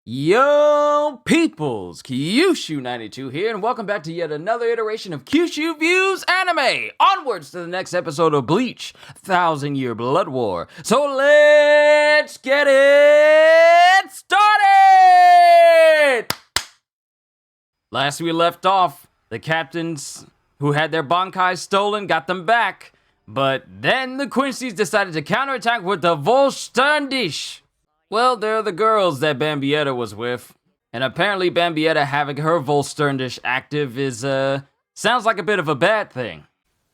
Yo, peoples! Qushu92 here, and welcome back to yet another iteration of Qushu Views Anime! Onwards to the next episode of Bleach, 1,000-Year Blood War. So let's get it started! Last we left off, the captains who had their Bankai stolen got them back, but then the Quincy's decided to counterattack with the Vollständisch. Well, they're the girls that Bambietta was with. And apparently Bambietta having her Vollständisch active is, sounds like a bit of a bad thing.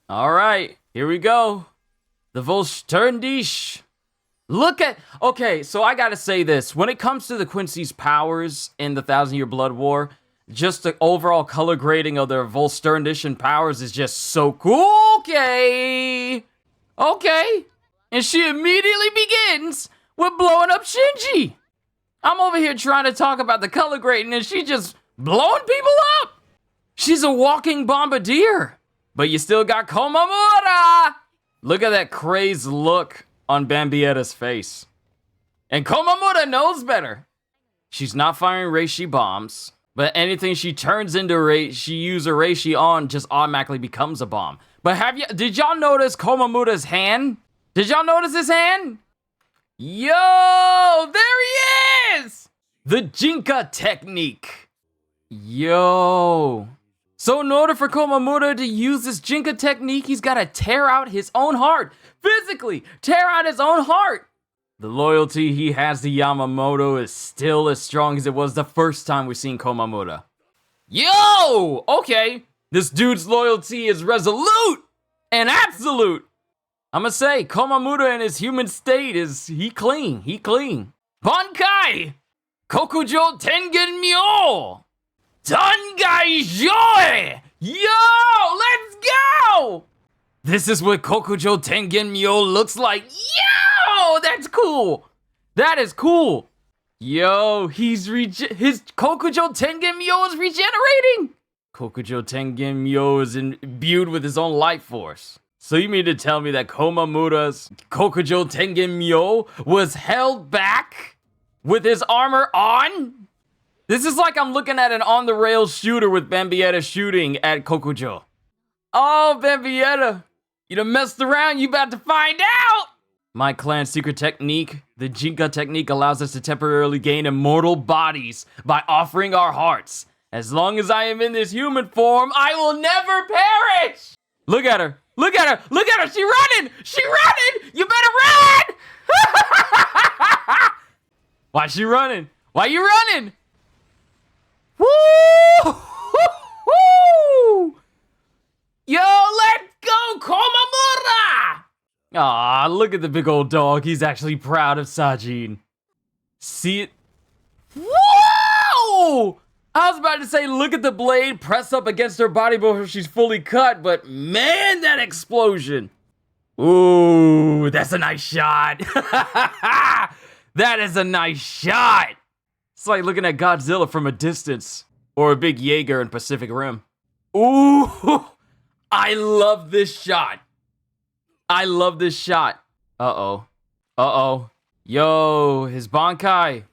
Alright, here we go. The Vollständisch. Okay, so I gotta say this. When it comes to the Quincy's powers in the 1,000-Year Blood War, just the overall color grading of their Vollständisch and powers is just so cool. Okay. And she immediately begins with blowing up Shinji. I'm over here trying to talk about the color grading and she just blowing people up. She's a walking bombardier. But you still got Komamura. Look at that crazed look on Bambietta's face. And Komamura knows better. She's not firing Reishi bombs, but anything she turns into she uses Reishi on just automatically becomes a bomb. But did y'all notice Komamura's hand? Did y'all notice his hand? Yo, there he is! The Jinka technique. Yo. So in order for Komamura to use this Jinka technique, he's got to tear out his own heart. Physically, tear out his own heart. The loyalty he has to Yamamoto is still as strong as it was the first time we seen Komamura. Yo! Okay, this dude's loyalty is resolute and absolute. I'ma say, Komamura in his human state he clean. Bankai! Kokujo Tengen Myo! Dangai Joy! Yo, let's go! This is what Kokujo Tengen Myo looks like. Yo, that's cool. That is cool. Yo, his Kokujo Tengen Myo is regenerating. Kokujo Tengen Myo is imbued with his own life force. So you mean to tell me that Komamura's Kokujo Tengen Myo was held back with his armor on? This is like I'm looking at an on-the-rails shooter with Bambietta shooting at Kokujo. Oh, Bambietta, you done messed around, you about to find out! My clan's secret technique, the Jinka technique, allows us to temporarily gain immortal bodies by offering our hearts. As long as I am in this human form, I will never perish! Look at her. Look at her! She running! You better run! Why she running? Why you running? Woo! Yo, let's go, Komamura! Aw, look at the big old dog. He's actually proud of Sajin. See it? Whoa! I was about to say, look at the blade press up against her body before she's fully cut, but man, that explosion. Ooh, that's a nice shot. That is a nice shot. It's like looking at Godzilla from a distance, or a big Jaeger in Pacific Rim. Ooh, I love this shot. Uh-oh. Yo, his Bankai.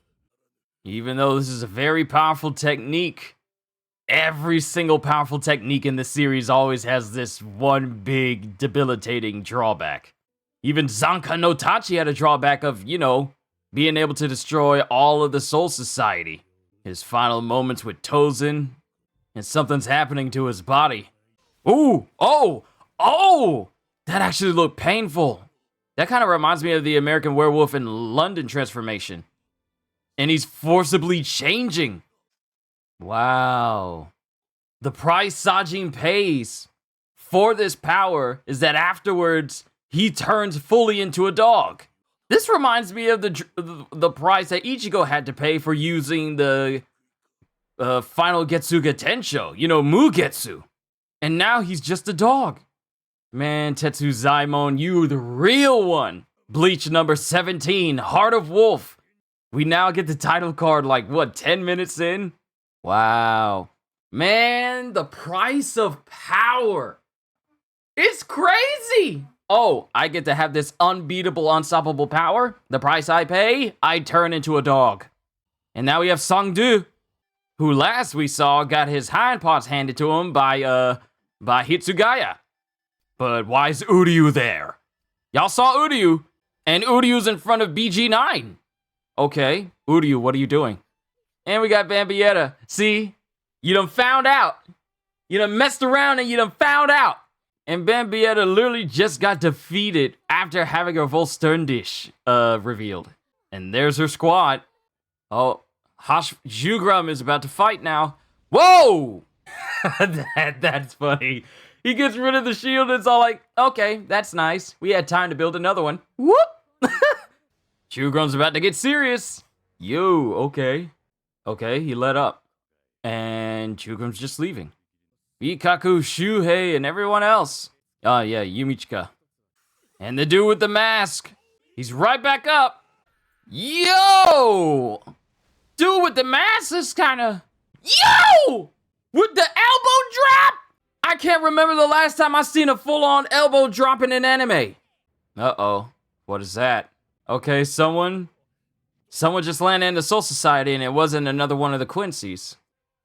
Even though this is a very powerful technique, every single powerful technique in the series always has this one big debilitating drawback. Even Zanka no Tachi had a drawback of, being able to destroy all of the Soul Society. His final moments with Tozen, and something's happening to his body. Ooh, oh! That actually looked painful. That kind of reminds me of the American Werewolf in London transformation. And he's forcibly changing. Wow. The price Sajin pays for this power is that afterwards, he turns fully into a dog. This reminds me of the price that Ichigo had to pay for using the final Getsuga Tensho. Mugetsu. And now he's just a dog. Man, Tetsu Zaimon, you the real one. Bleach number 17, Heart of Wolf. We now get the title card 10 minutes in? Wow. Man, the price of power. It's crazy. Oh, I get to have this unbeatable, unstoppable power? The price I pay? I turn into a dog. And now we have Sangdu, who last we saw got his hind parts handed to him by Hitsugaya. But why is Uryu there? Y'all saw Uryu, and Uryu's in front of BG9. Okay, Uryu, what are you doing? And we got Bambietta. See? You done found out. You done messed around and you done found out. And Bambietta literally just got defeated after having her Volsterndish revealed. And there's her squad. Oh, Jugram is about to fight now. Whoa! That's funny. He gets rid of the shield and it's all like, okay, that's nice. We had time to build another one. Whoop! Jugram's about to get serious. Yo, okay. Okay, he let up. And Jugram's just leaving. Ikaku, Shuhei, and everyone else. Oh, yeah, Yumichika. And the dude with the mask. He's right back up. Yo! Dude with the mask is kind of... Yo! With the elbow drop? I can't remember the last time I seen a full-on elbow drop in an anime. Uh-oh. What is that? Okay, someone just landed in the Soul Society and it wasn't another one of the Quincy's.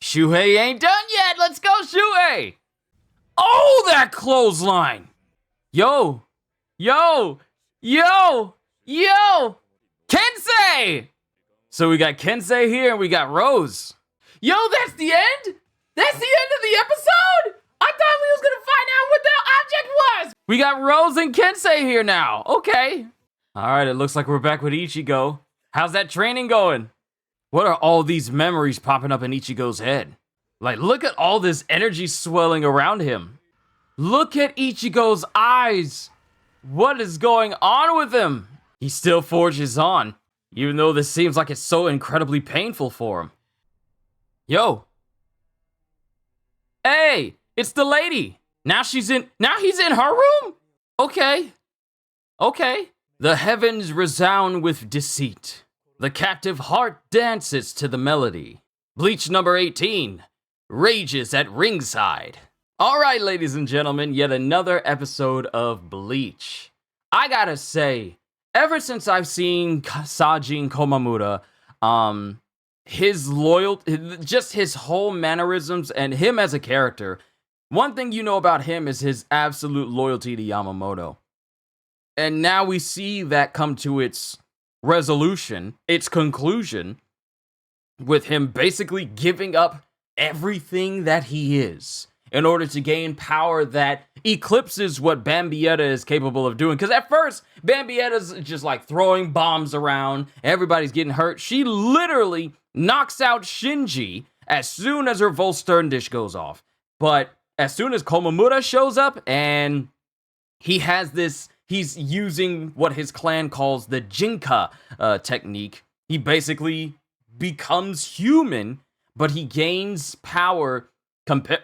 Shuhei ain't done yet. Let's go, Shuhei. Oh, that clothesline. Yo. Kensei. So we got Kensei here and we got Rose. Yo, that's the end? That's the end of the episode? I thought we was gonna find out what the object was. We got Rose and Kensei here now. Okay. All right, it looks like we're back with Ichigo. How's that training going? What are all these memories popping up in Ichigo's head? Like, look at all this energy swelling around him. Look at Ichigo's eyes. What is going on with him? He still forges on, even though this seems like it's so incredibly painful for him. Yo. Hey, it's the lady. Now he's in her room? Okay. The heavens resound with deceit. The captive heart dances to the melody. Bleach number 18 rages at ringside. All right, ladies and gentlemen, yet another episode of Bleach. I gotta say, ever since I've seen Sajin Komamura, his loyalty, just his whole mannerisms and him as a character, one thing you know about him is his absolute loyalty to Yamamoto. And now we see that come to its resolution, its conclusion, with him basically giving up everything that he is in order to gain power that eclipses what Bambietta is capable of doing. Because at first, Bambietta's just like throwing bombs around, everybody's getting hurt. She literally knocks out Shinji as soon as her Volsterndish goes off. But as soon as Komamura shows up and he has this, he's using what his clan calls the Jinka technique. He basically becomes human, but he gains power.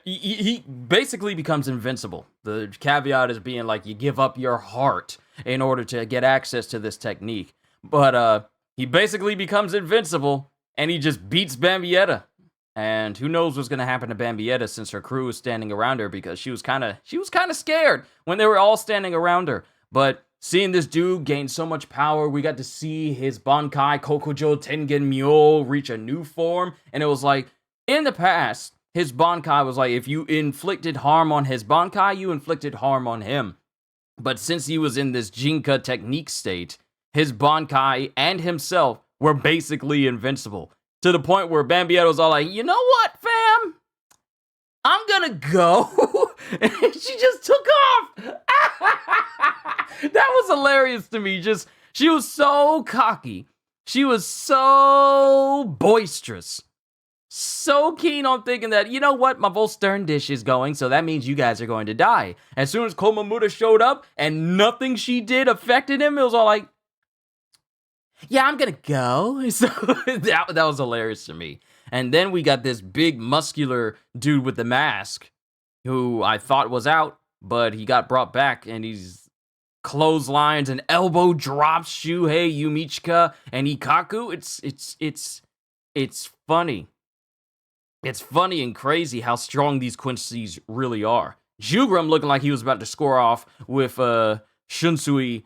He basically becomes invincible. The caveat is being like, you give up your heart in order to get access to this technique. But he basically becomes invincible, and he just beats Bambietta. And who knows what's going to happen to Bambietta since her crew is standing around her, because she was kind of scared when they were all standing around her. But seeing this dude gain so much power, we got to see his Bankai Kokujo Tengen Myo reach a new form. And it was like, in the past, his Bankai was like, if you inflicted harm on his Bankai, you inflicted harm on him. But since he was in this Jinka technique state, his Bankai and himself were basically invincible. To the point where Bambietta was all like, you know what, fam? I'm gonna go. And she just took off. That was hilarious to me. She was so cocky. She was so boisterous. So keen on thinking that, you know what, my Volsterndish is going, so that means you guys are going to die. As soon as Komamura showed up and nothing she did affected him, it was all like, yeah, I'm gonna go. So that was hilarious to me. And then we got this big muscular dude with the mask who I thought was out, but he got brought back and he's clotheslines and elbow drops Shuhei, Yumichika, and Ikaku. It's funny. It's funny and crazy how strong these Quincy's really are. Jugram looking like he was about to score off with Shunsui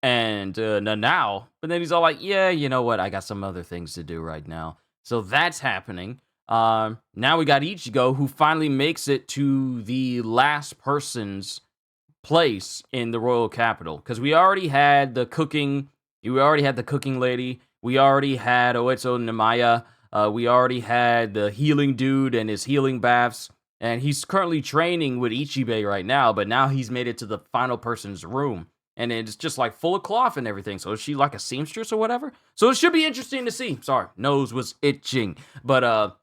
and now. But then he's all like, yeah, you know what? I got some other things to do right now. So that's happening. Now we got Ichigo, who finally makes it to the last person's place in the royal capital, because we already had the cooking. We already had the cooking lady. We already had Oetsu Nemaya. We already had the healing dude and his healing baths. And he's currently training with Ichibei right now, but now he's made it to the final person's room. And it's just like full of cloth and everything. So is she like a seamstress or whatever? So it should be interesting to see. Sorry, nose was itching. But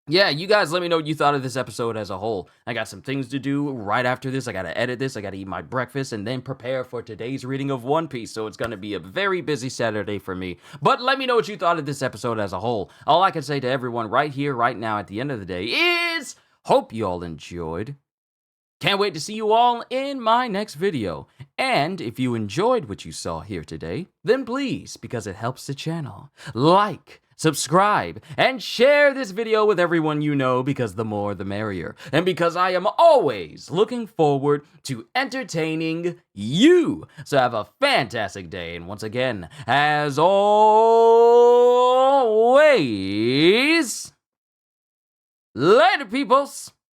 yeah, you guys let me know what you thought of this episode as a whole. I got some things to do right after this. I gotta edit this, I gotta eat my breakfast, and then prepare for today's reading of One Piece. So it's gonna be a very busy Saturday for me. But let me know what you thought of this episode as a whole. All I can say to everyone right here, right now, at the end of the day is, hope you all enjoyed. Can't wait to see you all in my next video. And if you enjoyed what you saw here today, then please, because it helps the channel, like, subscribe, and share this video with everyone you know, because the more the merrier. And because I am always looking forward to entertaining you. So have a fantastic day. And once again, as always, later, peoples.